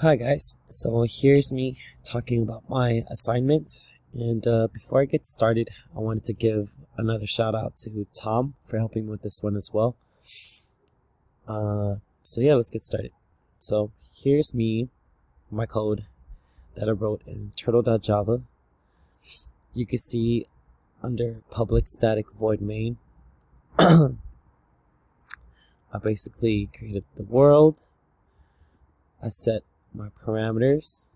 Hi guys, so here's me talking about my assignment, and before I get started, I wanted to give another shout out to Tom for helping me with this one as well. So yeah, let's get started. So here's me, my code that I wrote in turtle.java. You can see under public static void main, I basically created the world. I set my parameters.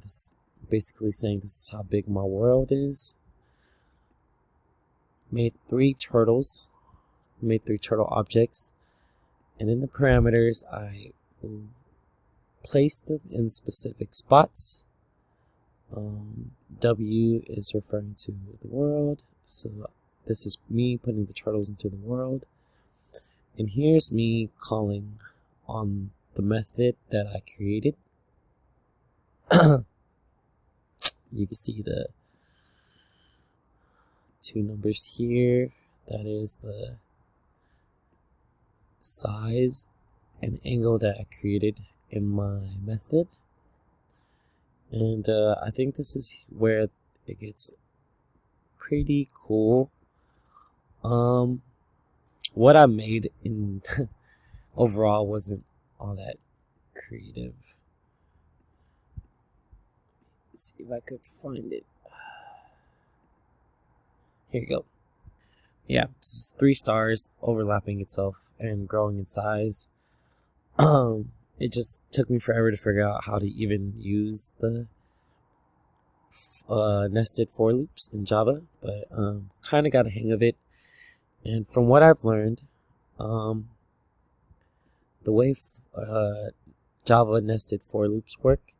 This basically saying this is how big my world is. Made three turtle objects, and in the parameters I placed them in specific spots. W is referring to the world, so this is me putting the turtles into the world, and here's me calling on the method that I created. You can see the two numbers here. That is the size and angle that I created in my method. And I think this is where it gets pretty cool. What I made in overall wasn't all that creative. Let's see if I could find it. Here you go. Yeah, this is 3 stars overlapping itself and growing in size. It just took me forever to figure out how to even use the nested for loops in Java, but kind of got a hang of it. And from what I've learned, the way Java nested for loops work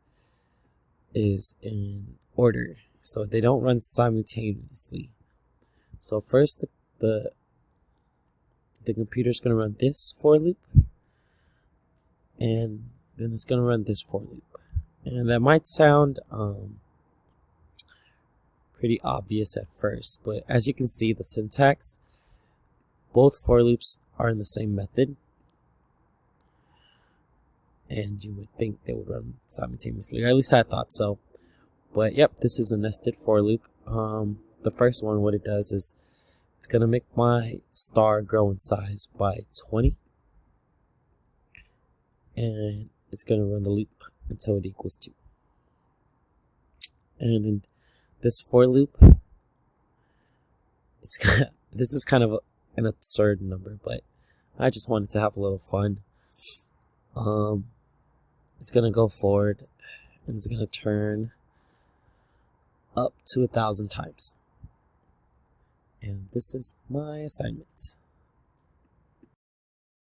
is in order, so they don't run simultaneously. So first the computer's going to run this for loop, and then it's going to run this for loop. And that might sound pretty obvious at first, but as you can see, the syntax, both for loops are in the same method, and you would think they would run simultaneously, or at least I thought so. But yep, this is a nested for loop. The first one, what it does is it's gonna make my star grow in size by 20, and it's gonna run the loop until it equals 2. And in this for loop, this is kind of an absurd number, but I just wanted to have a little fun. It's gonna go forward, and it's gonna turn up to 1,000 times. And this is my assignment.